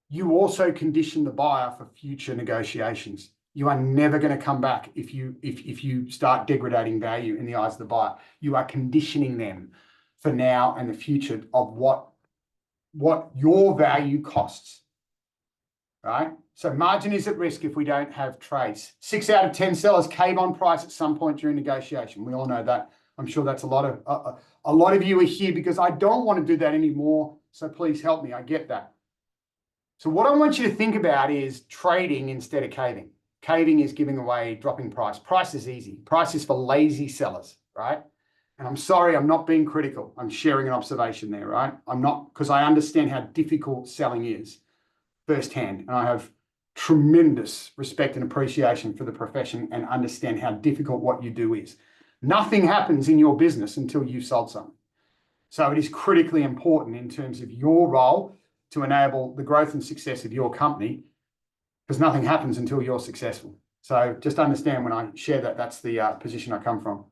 you also condition the buyer for future negotiations. You are never going to come back if you start degrading value in the eyes of the buyer. You are conditioning them for now and the future of what your value costs, right? So margin is at risk if we don't have trades. 6 out of 10 sellers cave on price at some point during negotiation. We all know that. I'm sure that's a lot of you are here because I don't want to do that anymore. So please help me. I get that. So what I want you to think about is trading instead of caving. Caving is giving away, dropping price. Price is easy. Price is for lazy sellers, right? And I'm sorry, I'm not being critical. I'm sharing an observation there, right? I'm not, because I understand how difficult selling is firsthand. And I have tremendous respect and appreciation for the profession and understand how difficult what you do is. Nothing happens in your business until you've sold something. So it is critically important in terms of your role to enable the growth and success of your company, because nothing happens until you're successful. So just understand when I share that, that's the position I come from.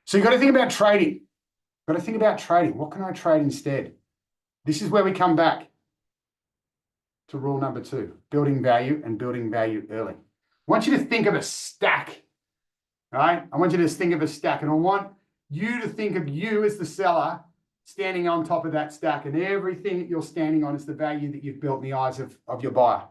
So you've got to think about trading. You've got to think about trading. What can I trade instead? This is where we come back to rule number 2, building value and building value early. I want you to think of a stack, right? I want you to think of a stack, and I want you to think of you as the seller standing on top of that stack, and everything that you're standing on is the value that you've built in the eyes of your buyer.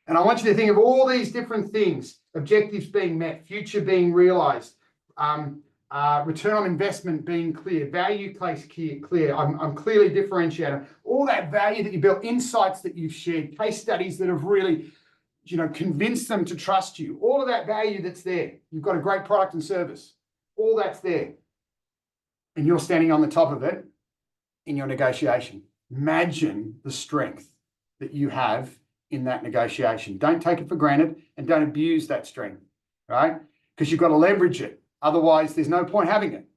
And I want you to think of all these different things, objectives being met, future being realized, return on investment being clear, value case clear, I'm clearly differentiated, all that value that you built, insights that you've shared, case studies that have really, convinced them to trust you, all of that value that's there. You've got a great product and service, all that's there. And you're standing on the top of it in your negotiation. Imagine the strength that you have in that negotiation. Don't take it for granted and don't abuse that strength, right? Because you've got to leverage it. Otherwise, there's no point having it.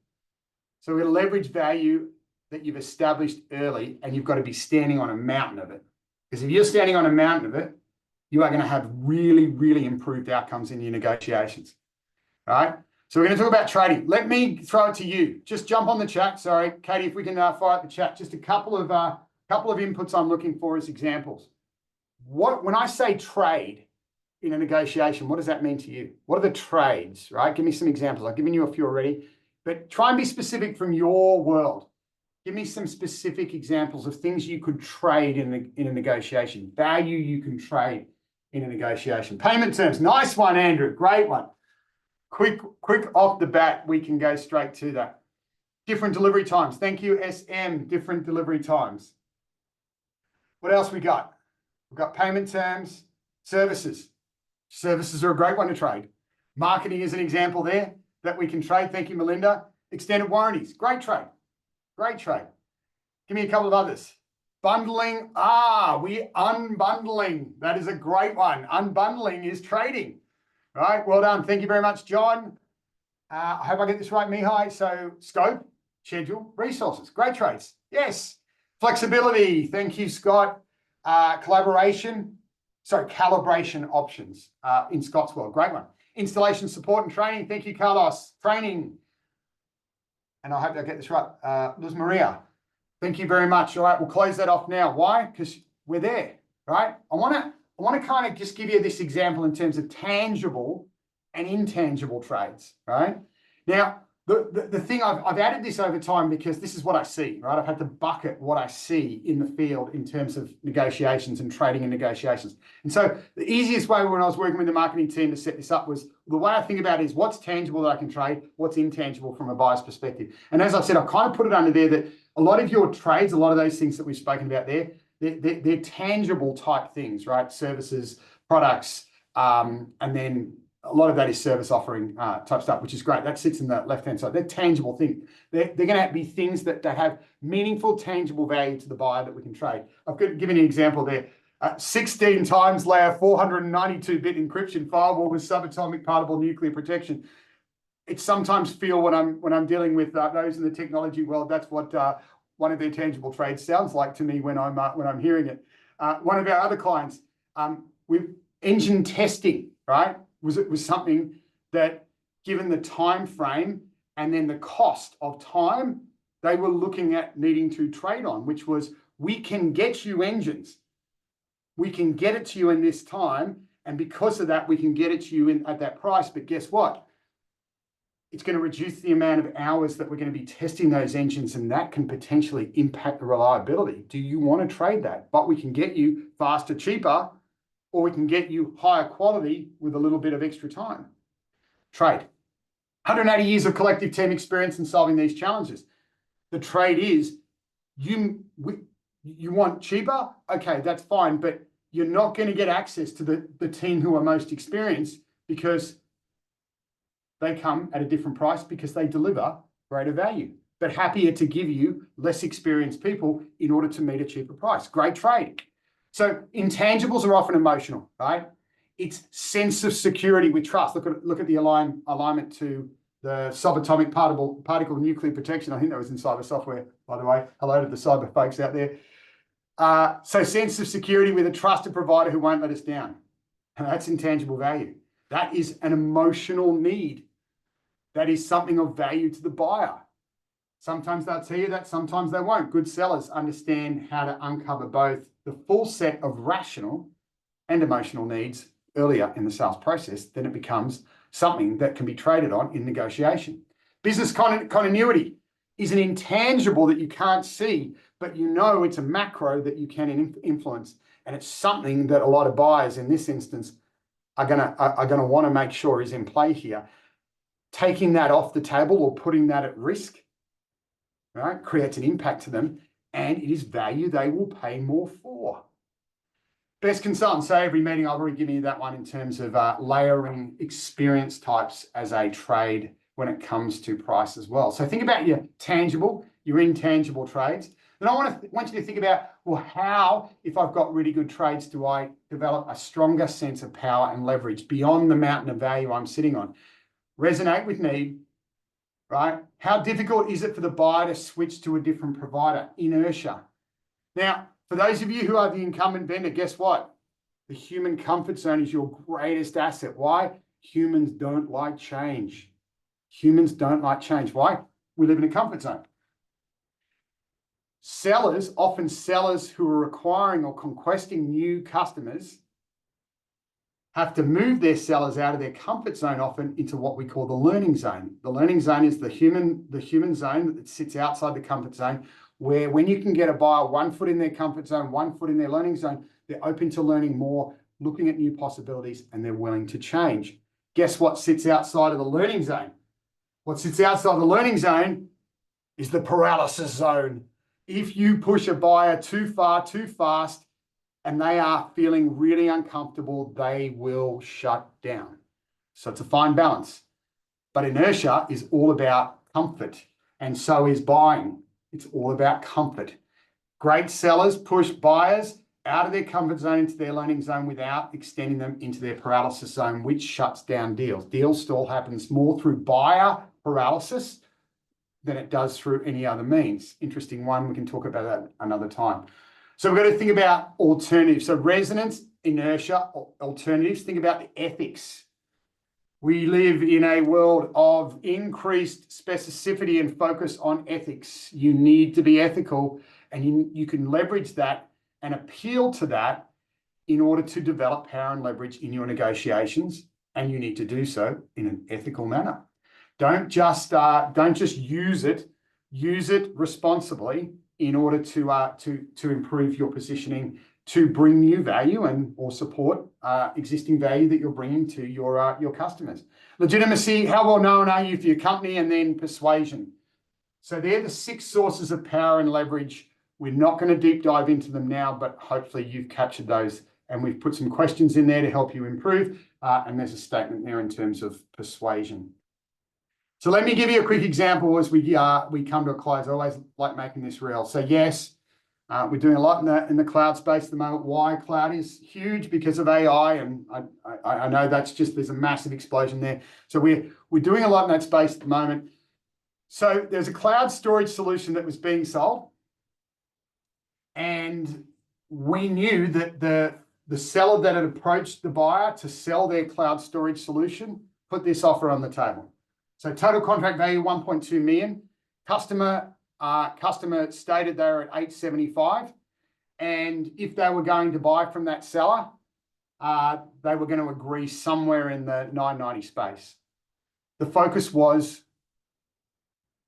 So we're going to leverage value that you've established early, and you've got to be standing on a mountain of it. Because if you're standing on a mountain of it, you are going to have really, really improved outcomes in your negotiations, right? So we're going to talk about trading. Let me throw it to you. Just jump on the chat. Sorry, Katie, if we can fire up the chat. Just a couple of inputs I'm looking for as examples. When I say trade in a negotiation, what does that mean to you? What are the trades, right? Give me some examples. I've given you a few already, but try and be specific from your world. Give me some specific examples of things you could trade in a negotiation, value you can trade in a negotiation. Payment terms. Nice one, Andrew. Great one. Quick off the bat, we can go straight to that. Different delivery times. Thank you, SM. Different delivery times. What else we got? We've got payment terms, Services. Services are a great one to trade. Marketing is an example there that we can trade. Thank you, Melinda. Extended warranties. Great trade. Great trade. Give me a couple of others. Bundling. We're unbundling. That is a great one. Unbundling is trading. All right. Well done. Thank you very much, John. I hope I get this right, Mihai. So scope, schedule, resources. Great trades. Yes. Flexibility. Thank you, Scott. Calibration options in Scott's world. Great one. Installation, support, and training. Thank you, Carlos. Training. And I hope I get this right. Luz Maria. Thank you very much. All right, we'll close that off now. Why? Because we're there, right? I want to kind of just give you this example in terms of tangible and intangible trades, right? Now, the thing I've added this over time because this is what I see, right? I've had to bucket what I see in the field in terms of negotiations and trading and negotiations. And so the easiest way when I was working with the marketing team to set this up was the way I think about it is what's tangible that I can trade, what's intangible from a buyer's perspective. And as I said, I've kind of put it under there that a lot of your trades, a lot of those things that we've spoken about there, they're tangible type things, right? Services, products, and then a lot of that is service offering type stuff, which is great. That sits in the left-hand side. They're tangible things. They're going to be things that have meaningful, tangible value to the buyer that we can trade. I've given you an example there. 16 times layer 492-bit encryption firewall with subatomic particle nuclear protection. It sometimes feel when I'm dealing with those in the technology world, that's what one of their tangible trades sounds like to me when I'm hearing it. One of our other clients with engine testing, right? Was something that, given the time frame and then the cost of time, they were looking at needing to trade on, which was, we can get you engines. We can get it to you in this time, and because of that, we can get it to you at that price. But guess what? It's going to reduce the amount of hours that we're going to be testing those engines, and that can potentially impact the reliability. Do you want to trade that? But we can get you faster, cheaper, or we can get you higher quality with a little bit of extra time. Trade. 180 years of collective team experience in solving these challenges. The trade is, you want cheaper? Okay, that's fine, but you're not going to get access to the team who are most experienced because they come at a different price because they deliver greater value, but happier to give you less experienced people in order to meet a cheaper price. Great trade. So intangibles are often emotional, right? It's sense of security with trust. Look at the alignment to the subatomic particle nuclear protection. I think that was in cyber software, by the way. Hello to the cyber folks out there. So sense of security with a trusted provider who won't let us down. And that's intangible value. That is an emotional need. That is something of value to the buyer. Sometimes they'll tell you that, sometimes they won't. Good sellers understand how to uncover both the full set of rational and emotional needs earlier in the sales process. Then it becomes something that can be traded on in negotiation. Business continuity is an intangible that you can't see, but you know it's a macro that you can influence. And it's something that a lot of buyers in this instance are gonna want to make sure is in play here. Taking that off the table or putting that at risk, right, creates an impact to them, and it is value they will pay more for. Best consultant. So every meeting, I've already given you that one in terms of layering experience types as a trade when it comes to price as well. So think about your tangible, your intangible trades. Then I want you to think about, well, how, if I've got really good trades, do I develop a stronger sense of power and leverage beyond the mountain of value I'm sitting on? Resonate with need, right? How difficult is it for the buyer to switch to a different provider? Inertia. Now, for those of you who are the incumbent vendor, guess what? The human comfort zone is your greatest asset. Why? Humans don't like change. Humans don't like change. Why? We live in a comfort zone. Sellers, often sellers who are acquiring or conquesting new customers, have to move their sellers out of their comfort zone often into what we call the learning zone. The learning zone is the human zone that sits outside the comfort zone, where when you can get a buyer 1 foot in their comfort zone, 1 foot in their learning zone, they're open to learning more, looking at new possibilities, and they're willing to change. Guess what sits outside of the learning zone? What sits outside the learning zone is the paralysis zone. If you push a buyer too far, too fast, and they are feeling really uncomfortable, they will shut down. So it's a fine balance. But inertia is all about comfort, and so is buying. It's all about comfort. Great sellers push buyers out of their comfort zone into their learning zone without extending them into their paralysis zone, which shuts down deals. Deal stall happens more through buyer paralysis than it does through any other means. Interesting one. We can talk about that another time. So we've got to think about alternatives. So resonance, inertia, alternatives. Think about the ethics. We live in a world of increased specificity and focus on ethics. You need to be ethical, and you can leverage that and appeal to that in order to develop power and leverage in your negotiations, and you need to do so in an ethical manner. Don't just use it responsibly in order to improve your positioning, to bring new value and or support existing value that you're bringing to your customers. Legitimacy, how well known are you for your company? And then persuasion. So they're the 6 sources of power and leverage. We're not going to deep dive into them now, but hopefully you've captured those, and we've put some questions in there to help you improve. And there's a statement there in terms of persuasion. So let me give you a quick example as we come to a close. I always like making this real. So yes, we're doing a lot in the cloud space at the moment. Why? Cloud is huge because of AI, and I know there's a massive explosion there. So we're doing a lot in that space at the moment. So there's a cloud storage solution that was being sold, and we knew that the seller that had approached the buyer to sell their cloud storage solution put this offer on the table. So total contract value 1.2 million. Customer stated they were at 875, and if they were going to buy from that seller, they were going to agree somewhere in the 990 space. The focus was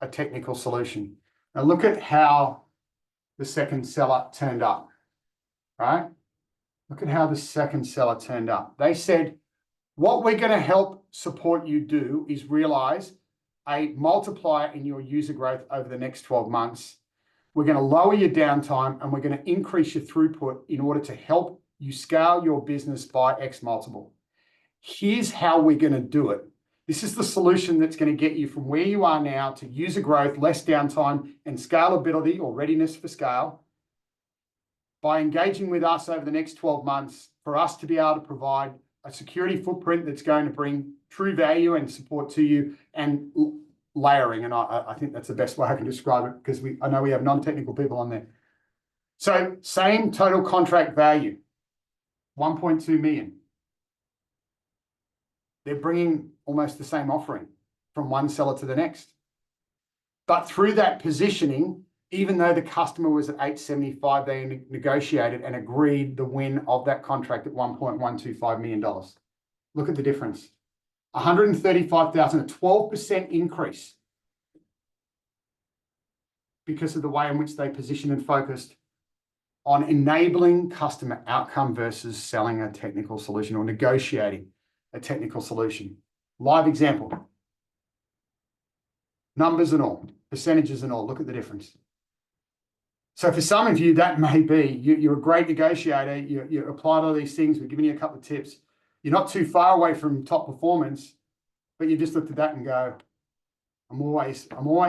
a technical solution. Now look at how the second seller turned up, right? Look at how the second seller turned up. They said, what we're going to help support you do is realize a multiplier in your user growth over the next 12 months. We're going to lower your downtime, and we're going to increase your throughput in order to help you scale your business by X multiple. Here's how we're going to do it. This is the solution that's going to get you from where you are now to user growth, less downtime, and scalability or readiness for scale by engaging with us over the next 12 months for us to be able to provide a security footprint that's going to bring true value and support to you, and layering. And I think that's the best way I can describe it, because I know we have non-technical people on there. So same total contract value, 1.2 million. They're bringing almost the same offering from one seller to the next. But through that positioning, even though the customer was at 875, they negotiated and agreed the win of that contract at $1.125 million. Look at the difference. 135,000, a 12% increase because of the way in which they positioned and focused on enabling customer outcome versus selling a technical solution or negotiating a technical solution. Live example. Numbers and all, percentages and all, look at the difference. So for some of you, that may be, you're a great negotiator, you applied all these things, we've given you a couple of tips. You're not too far away from top performance, but you just looked at that and go, I'm always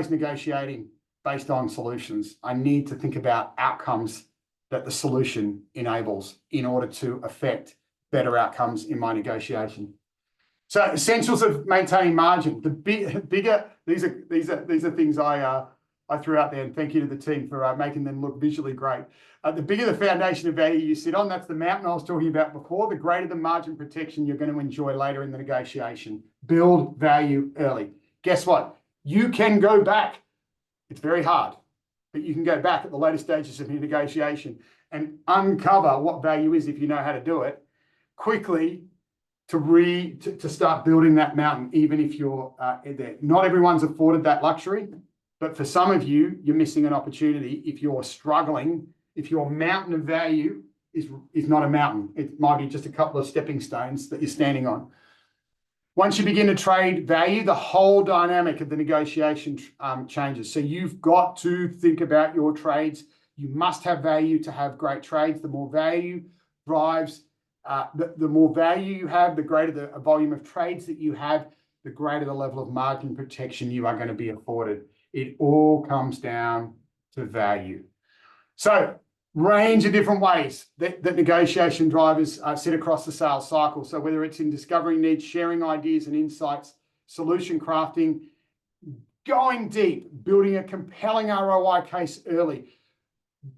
negotiating based on solutions. I need to think about outcomes that the solution enables in order to affect better outcomes in my negotiation. So essentials of maintaining margin. The bigger, these are things I threw out there, and thank you to the team for making them look visually great. The bigger the foundation of value you sit on, that's the mountain I was talking about before, the greater the margin protection you're going to enjoy later in the negotiation. Build value early. Guess what? You can go back. It's very hard, but you can go back at the later stages of your negotiation and uncover what value is if you know how to do it quickly to start building that mountain, even if you're there. Not everyone's afforded that luxury. But for some of you, you're missing an opportunity if you're struggling, if your mountain of value is not a mountain. It might be just a couple of stepping stones that you're standing on. Once you begin to trade value, the whole dynamic of the negotiation changes. So you've got to think about your trades You must have value to have great trades. The more value drives, the more value you have, the greater the volume of trades that you have, the greater the level of margin protection you are going to be afforded. It all comes down to value. So, range of different ways that negotiation drivers sit across the sales cycle. So whether it's in discovering needs, sharing ideas and insights, solution crafting, going deep, building a compelling ROI case early,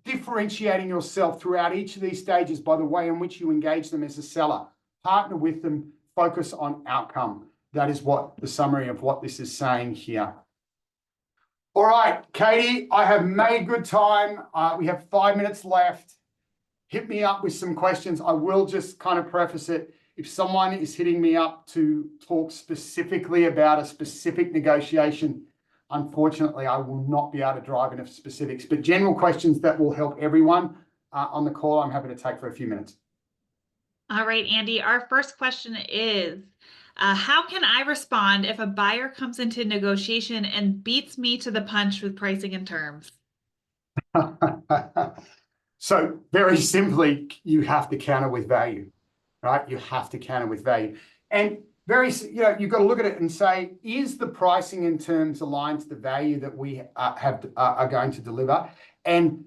differentiating yourself throughout each of these stages by the way in which you engage them as a seller, partner with them, focus on outcome. That is what the summary of what this is saying here. All right, Katie, I have made good time. We have 5 minutes left. Hit me up with some questions. I will just kind of preface it. If someone is hitting me up to talk specifically about a specific negotiation, unfortunately, I will not be able to drive into specifics. But general questions that will help everyone on the call, I'm happy to take for a few minutes. All right, Andy, our first question is, how can I respond if a buyer comes into negotiation and beats me to the punch with pricing and terms? So very simply, you have to counter with value, right? You have to counter with value. And you've got to look at it and say, is the pricing and terms aligned to the value that we are going to deliver? And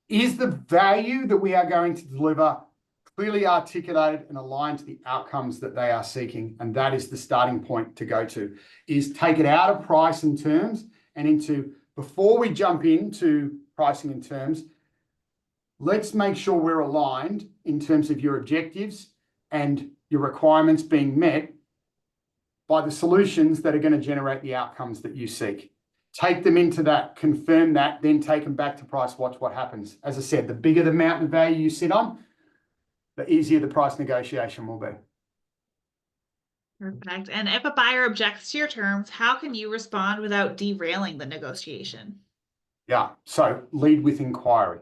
is the value that we are going to deliver clearly articulated and aligned to the outcomes that they are seeking? And that is the starting point to go to, is take it out of price and terms and into, before we jump into pricing and terms, let's make sure we're aligned in terms of your objectives and your requirements being met by the solutions that are going to generate the outcomes that you seek. Take them into that, confirm that, then take them back to price, watch what happens. As I said, the bigger the mountain of value you sit on, the easier the price negotiation will be. Perfect. And if a buyer objects to your terms, how can you respond without derailing the negotiation? Yeah, so lead with inquiry,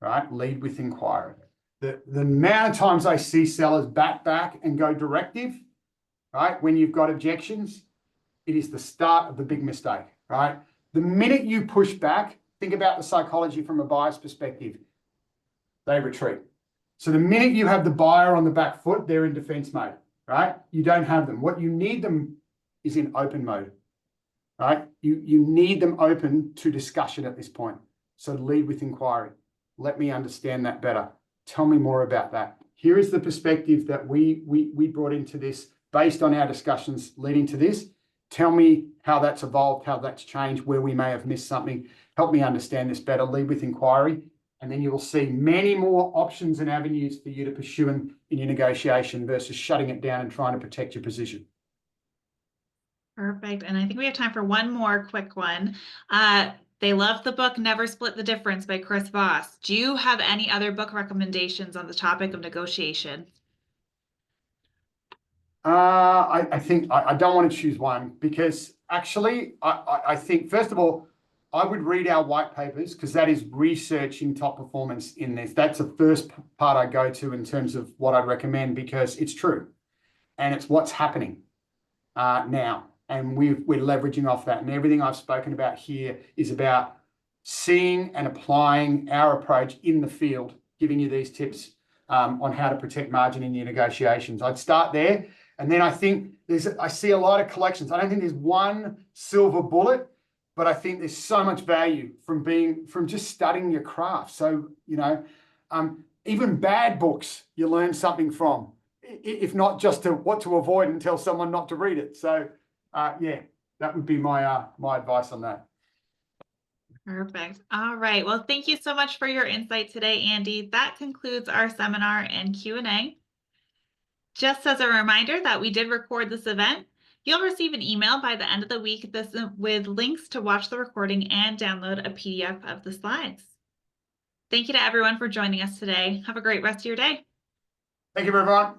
right? Lead with inquiry. The amount of times I see sellers back and go directive, right? When you've got objections, it is the start of the big mistake, right? The minute you push back, think about the psychology from a buyer's perspective, they retreat. So the minute you have the buyer on the back foot, they're in defense mode, right? You don't have them. What you need them is in open mode, right? You need them open to discussion at this point. So lead with inquiry. Let me understand that better. Tell me more about that. Here is the perspective that we brought into this based on our discussions leading to this. Tell me how that's evolved, how that's changed, where we may have missed something. Help me understand this better. Lead with inquiry. And then you will see many more options and avenues for you to pursue in your negotiation versus shutting it down and trying to protect your position. Perfect. And I think we have time for one more quick one. They love the book Never Split the Difference by Chris Voss. Do you have any other book recommendations on the topic of negotiation? I think I don't want to choose one because actually I think, first of all, I would read our white papers because that is researching top performance in this. That's the first part I go to in terms of what I'd recommend because it's true and it's what's happening now. And we're leveraging off that. And everything I've spoken about here is about seeing and applying our approach in the field, giving you these tips on how to protect margin in your negotiations. I'd start there. And then I think I see a lot of collections. I don't think there's one silver bullet, but I think there's so much value from just studying your craft. So, even bad books, you learn something from, if not just what to avoid and tell someone not to read it. So, yeah, that would be my advice on that. Perfect. All right. Well, thank you so much for your insight today, Andy. That concludes our seminar and Q&A. Just as a reminder that we did record this event, you'll receive an email by the end of the week with links to watch the recording and download a PDF of the slides. Thank you to everyone for joining us today. Have a great rest of your day. Thank you, everyone.